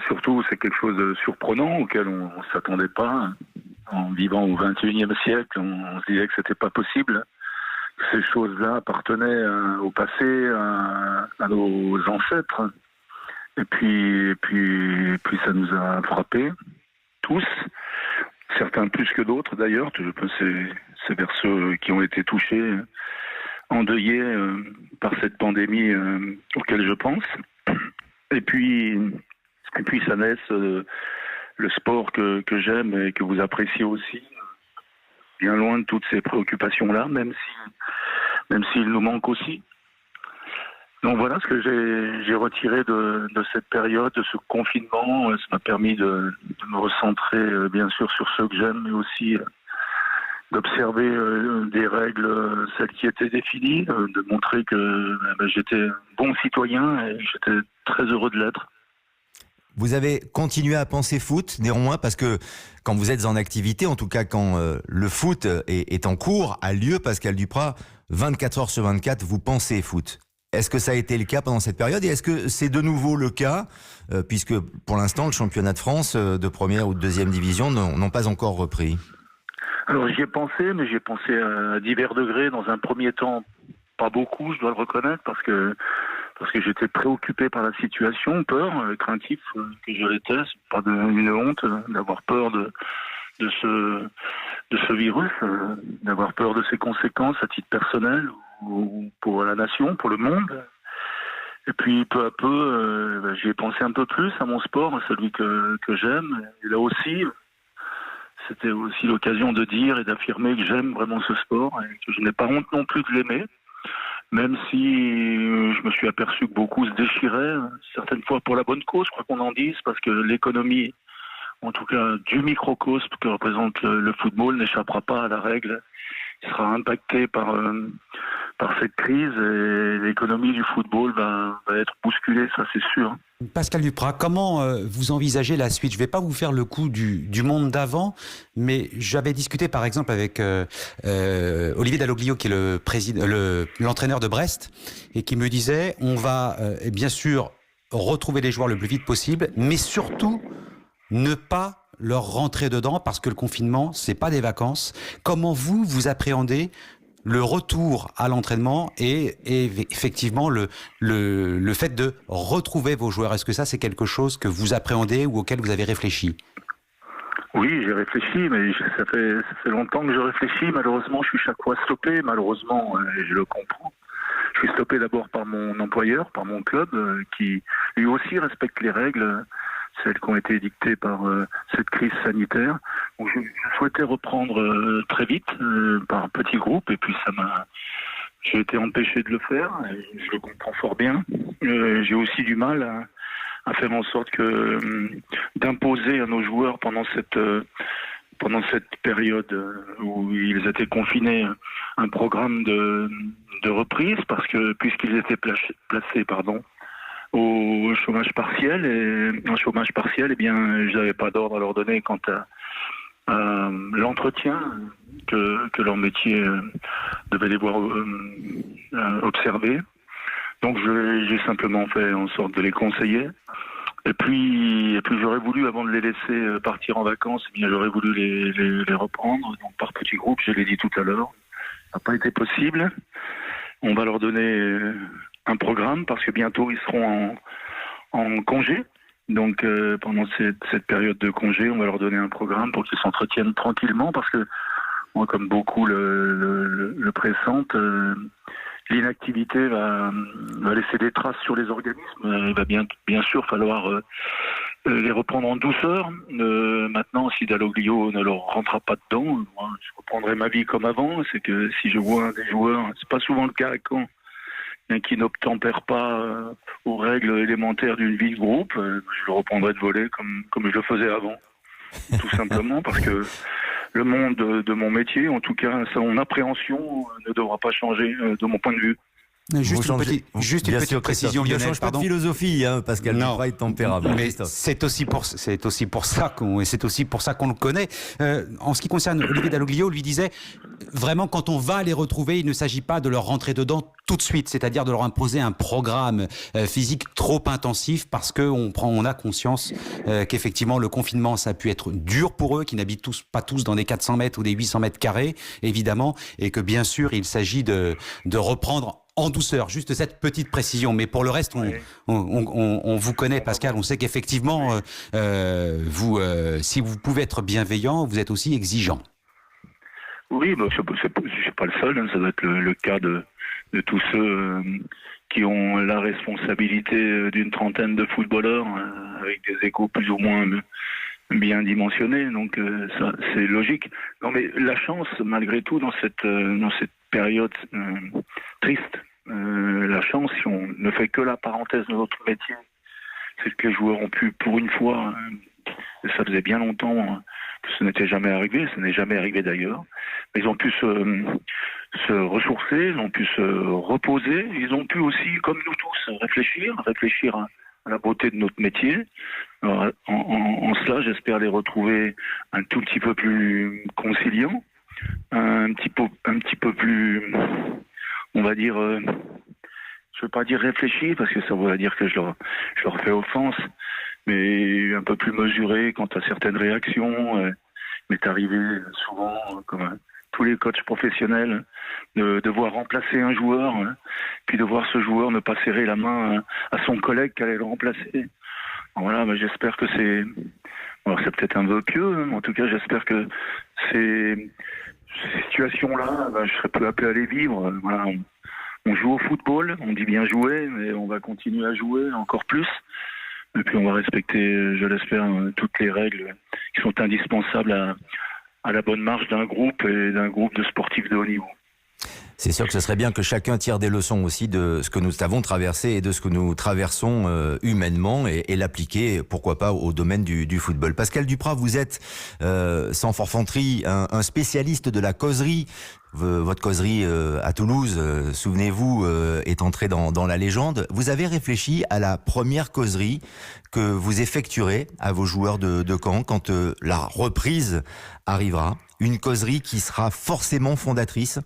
Surtout, c'est quelque chose de surprenant auquel on ne s'attendait pas. En vivant au XXIe siècle, on se disait que c'était pas possible. Ces choses-là appartenaient au passé, à nos ancêtres. Et puis ça nous a frappés, tous. Certains plus que d'autres d'ailleurs. C'est vers ceux qui ont été touchés, endeuillés par cette pandémie auquel je pense. Et puis ça laisse le sport que j'aime et que vous appréciez aussi, bien loin de toutes ces préoccupations-là, même s'il nous manque aussi. Donc voilà ce que j'ai retiré de cette période, de ce confinement. Ça m'a permis de me recentrer bien sûr sur ceux que j'aime, mais aussi d'observer des règles, celles qui étaient définies, de montrer que j'étais bon citoyen et j'étais très heureux de l'être. Vous avez continué à penser foot, néanmoins, parce que quand vous êtes en activité, en tout cas quand le foot est en cours, a lieu, Pascal Duprat, 24 heures sur 24, vous pensez foot. Est-ce que ça a été le cas pendant cette période et est-ce que c'est de nouveau le cas, puisque pour l'instant, le championnat de France de première ou de deuxième division n'ont pas encore repris? Alors j'y ai pensé, mais j'y ai pensé à divers degrés. Dans un premier temps, pas beaucoup, je dois le reconnaître, parce que j'étais préoccupé par la situation, craintif que je l'étais. C'est pas une honte d'avoir peur de ce virus, d'avoir peur de ses conséquences à titre personnel ou pour la nation, pour le monde. Et puis peu à peu, j'y ai pensé un peu plus à mon sport, à celui que j'aime. Et là aussi, c'était aussi l'occasion de dire et d'affirmer que j'aime vraiment ce sport et que je n'ai pas honte non plus de l'aimer. Même si je me suis aperçu que beaucoup se déchiraient, certaines fois pour la bonne cause, je crois qu'on en dise, parce que l'économie, en tout cas du microcosme que représente le football, n'échappera pas à la règle. Il sera impacté par cette crise et l'économie du football va être bousculée, ça c'est sûr. Pascal Duprat, comment vous envisagez la suite? Je ne vais pas vous faire le coup du monde d'avant, mais j'avais discuté par exemple avec Olivier Dalloglio, qui est l'entraîneur de Brest, et qui me disait on va bien sûr retrouver les joueurs le plus vite possible, mais surtout ne pas leur rentrer dedans parce que le confinement, c'est pas des vacances. Comment vous appréhendez le retour à l'entraînement et effectivement le fait de retrouver vos joueurs? Est-ce que ça, c'est quelque chose que vous appréhendez ou auquel vous avez réfléchi? Oui, j'ai réfléchi, mais ça fait longtemps que je réfléchis. Malheureusement, je suis chaque fois stoppé, malheureusement, et je le comprends. Je suis stoppé d'abord par mon employeur, par mon club, qui lui aussi respecte les règles, celles qui ont été dictées par cette crise sanitaire. Donc je souhaitais reprendre très vite, par petits groupes, et puis j'ai été empêché de le faire, et je le comprends fort bien. J'ai aussi du mal à faire en sorte d'imposer à nos joueurs pendant cette période où ils étaient confinés un programme de reprise, parce que puisqu'ils étaient placés au chômage partiel, et en chômage partiel, eh bien, je n'avais pas d'ordre à leur donner quant à l'entretien que leur métier devait devoir observer. Donc j'ai simplement fait en sorte de les conseiller. Et puis j'aurais voulu, avant de les laisser partir en vacances, eh bien, j'aurais voulu les reprendre. Donc par petits groupes, je l'ai dit tout à l'heure, ça n'a pas été possible. On va leur donner un programme, parce que bientôt ils seront en congé. Donc pendant cette période de congé, on va leur donner un programme pour qu'ils s'entretiennent tranquillement, parce que moi, comme beaucoup le pressentent, l'inactivité va laisser des traces sur les organismes. Il va bien sûr falloir les reprendre en douceur. Maintenant, si Dalloglio ne leur rentrera pas dedans, moi, je reprendrai ma vie comme avant. C'est que si je vois des joueurs, c'est pas souvent le cas à Caen, qui n'obtempèrent pas aux règles élémentaires d'une vie de groupe, je le reprendrai de voler comme je le faisais avant. Tout simplement parce que le monde de mon métier, en tout cas son appréhension, ne devra pas changer de mon point de vue. Juste une petite précision, Lionel. Lionel. Ne change pas de philosophie, hein, Pascal Duprat est tempérament. Mais c'est aussi pour ça qu'on le connaît. En ce qui concerne Olivier Dalloglio, lui disait vraiment quand on va les retrouver, il ne s'agit pas de leur rentrer dedans tout de suite, c'est-à-dire de leur imposer un programme physique trop intensif parce on a conscience qu'effectivement le confinement ça a pu être dur pour eux, qui n'habitent pas tous dans des 400 mètres ou des 800 mètres carrés évidemment, et que bien sûr il s'agit de reprendre en douceur, juste cette petite précision. Mais pour le reste, on vous connaît, Pascal. On sait qu'effectivement, si vous pouvez être bienveillant, vous êtes aussi exigeant. Oui, je ne suis pas le seul. Hein, ça doit être le cas de tous ceux qui ont la responsabilité d'une trentaine de footballeurs avec des échos plus ou moins bien dimensionnés. Donc ça, c'est logique. Non, mais la chance, malgré tout, dans cette période triste, la chance, si on ne fait que la parenthèse de notre métier, c'est que les joueurs ont pu, pour une fois, et ça faisait bien longtemps que ce n'était jamais arrivé, ce n'est jamais arrivé d'ailleurs, mais ils ont pu se ressourcer, ils ont pu se reposer, ils ont pu aussi, comme nous tous, réfléchir à la beauté de notre métier. Alors, en cela, j'espère les retrouver un tout petit peu plus conciliants, un petit peu plus, on va dire, je veux pas dire réfléchi parce que ça voudrait dire que je leur fais offense, mais un peu plus mesuré quant à certaines réactions. M'est arrivé souvent, comme tous les coachs professionnels, de devoir remplacer un joueur, puis de voir ce joueur ne pas serrer la main à son collègue qui allait le remplacer. Voilà, j'espère que alors c'est peut-être un vœu pieux, mais en tout cas j'espère que ces situations-là, je serai peu appelé à les vivre. Voilà, on joue au football, on dit bien jouer, mais on va continuer à jouer encore plus. Et puis on va respecter, je l'espère, toutes les règles qui sont indispensables à la bonne marche d'un groupe et d'un groupe de sportifs de haut niveau. C'est sûr que ce serait bien que chacun tire des leçons aussi de ce que nous avons traversé et de ce que nous traversons humainement et l'appliquer, pourquoi pas, au domaine du football. Pascal Duprat, vous êtes, sans forfanterie, un spécialiste de la causerie. Votre causerie à Toulouse, souvenez-vous, est entrée dans la légende. Vous avez réfléchi à la première causerie que vous effectuerez à vos joueurs de Caen quand la reprise arrivera. Une causerie qui sera forcément fondatrice.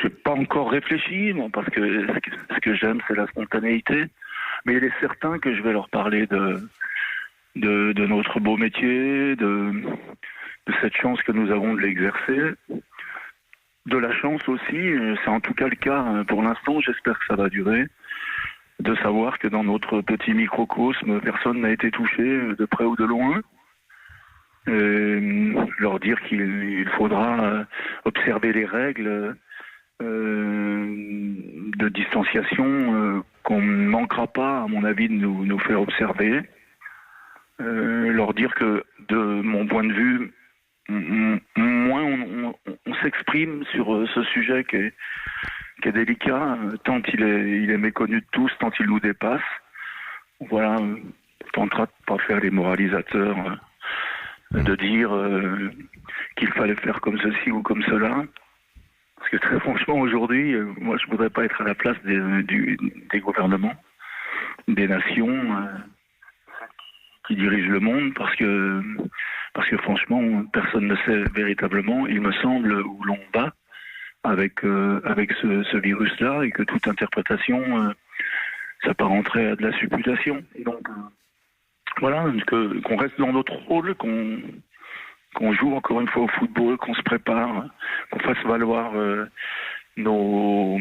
Je n'ai pas encore réfléchi, parce que ce que j'aime, c'est la spontanéité. Mais il est certain que je vais leur parler de notre beau métier, de cette chance que nous avons de l'exercer. De la chance aussi, c'est en tout cas le cas pour l'instant, j'espère que ça va durer, de savoir que dans notre petit microcosme, personne n'a été touché de près ou de loin. Leur dire qu'il faudra observer les règles de distanciation qu'on ne manquera pas, à mon avis, de nous faire observer. Leur dire que, de mon point de vue, moins on s'exprime sur ce sujet qui est délicat, tant il est méconnu de tous, tant il nous dépasse. Voilà, on tentera de pas faire les moralisateurs, de dire qu'il fallait faire comme ceci ou comme cela. Parce que très franchement, aujourd'hui, moi je voudrais pas être à la place des gouvernements, des nations qui dirigent le monde, parce que franchement, personne ne sait véritablement, il me semble, où l'on va avec ce virus-là, et que toute interprétation s'apparenterait à de la supputation. Et donc, voilà, qu'on reste dans notre rôle, qu'on joue encore une fois au football, qu'on se prépare, qu'on fasse valoir nos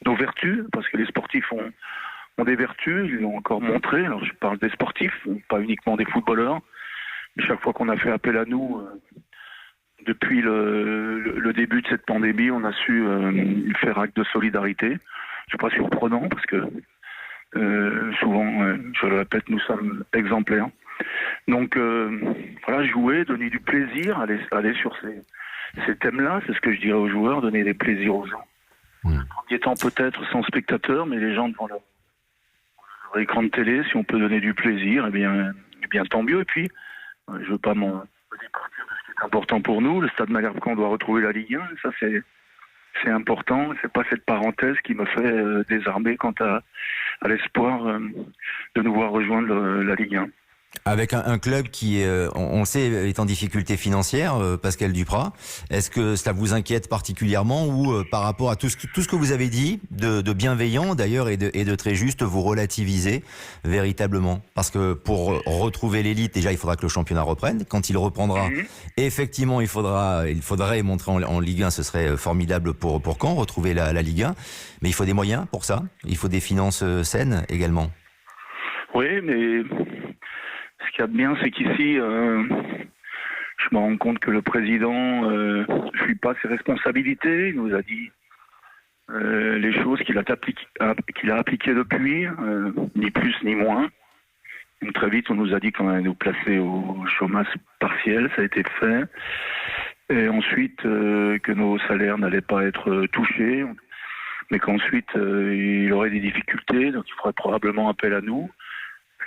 vertus, parce que les sportifs ont des vertus, ils l'ont encore montré. Alors je parle des sportifs, pas uniquement des footballeurs. Chaque fois qu'on a fait appel à nous, depuis le début de cette pandémie, on a su faire acte de solidarité. C'est pas surprenant parce que souvent, je le répète, nous sommes exemplaires. Donc voilà, jouer, donner du plaisir, aller sur ces thèmes-là, c'est ce que je dirais aux joueurs, donner des plaisirs aux gens. En premier temps peut-être sans spectateurs, mais les gens devant leur écran de télé, si on peut donner du plaisir, eh bien tant mieux. Et puis, je veux pas m'en départir de ce qui est important pour nous. Le Stade Malherbe-Caen doit retrouver la Ligue 1. Ça, c'est important. C'est pas cette parenthèse qui me fait désarmer quant à l'espoir de nous voir rejoindre la Ligue 1. Avec un club qui, on le sait, est en difficulté financière, Pascal Duprat. Est-ce que cela vous inquiète particulièrement ou par rapport à tout ce que vous avez dit, de bienveillant d'ailleurs et de très juste, vous relativisez véritablement? Parce que pour retrouver l'élite, déjà, il faudra que le championnat reprenne. Quand il reprendra, effectivement, il faudrait montrer en Ligue 1, ce serait formidable pour Caen, retrouver la Ligue 1. Mais il faut des moyens pour ça. Il faut des finances saines également. Oui, mais ce qu'il y a de bien, c'est qu'ici, je me rends compte que le président ne suit pas ses responsabilités. Il nous a dit les choses qu'il a appliquées depuis, ni plus ni moins. Donc, très vite, on nous a dit qu'on allait nous placer au chômage partiel, ça a été fait. Et ensuite, que nos salaires n'allaient pas être touchés, mais qu'ensuite, il aurait des difficultés, donc il ferait probablement appel à nous.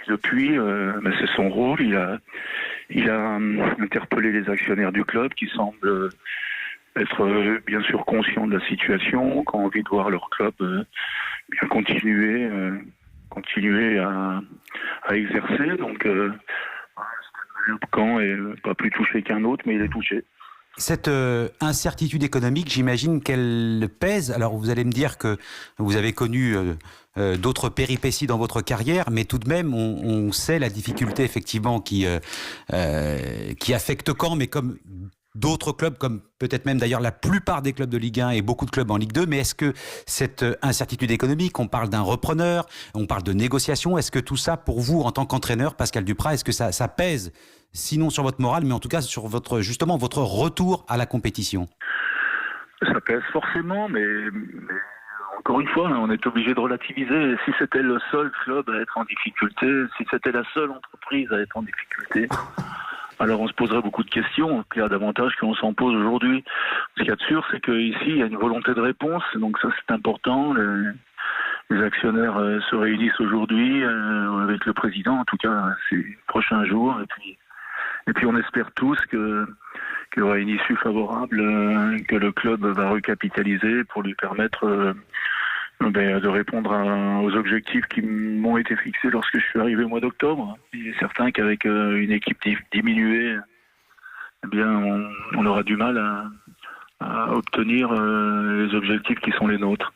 Depuis, mais c'est son rôle. Il a interpellé les actionnaires du club qui semblent être bien sûr conscients de la situation, qui ont envie de voir leur club bien continuer à exercer. Donc, Caen est pas plus touché qu'un autre, mais il est touché. Cette incertitude économique, j'imagine qu'elle pèse. Alors vous allez me dire que vous avez connu d'autres péripéties dans votre carrière, mais tout de même, on sait la difficulté effectivement qui affecte Caen, mais comme d'autres clubs, comme peut-être même d'ailleurs la plupart des clubs de Ligue 1 et beaucoup de clubs en Ligue 2. Mais est-ce que cette incertitude économique, on parle d'un repreneur, on parle de négociations, est-ce que tout ça, pour vous, en tant qu'entraîneur, Pascal Duprat, est-ce que ça pèse, sinon sur votre morale, mais en tout cas sur votre retour à la compétition? Ça pèse forcément, mais encore une fois, on est obligé de relativiser. Si c'était le seul club à être en difficulté, si c'était la seule entreprise à être en difficulté, alors on se poserait beaucoup de questions, il y a davantage qu'on s'en pose aujourd'hui. Ce qu'il y a de sûr, c'est qu'ici, il y a une volonté de réponse, donc ça c'est important. Les actionnaires se réunissent aujourd'hui avec le président, en tout cas ces prochains jours, et puis on espère tous qu'il y aura une issue favorable, que le club va recapitaliser pour lui permettre de répondre aux objectifs qui m'ont été fixés lorsque je suis arrivé au mois d'octobre. Il est certain qu'avec une équipe diminuée, eh bien, on aura du mal à obtenir les objectifs qui sont les nôtres.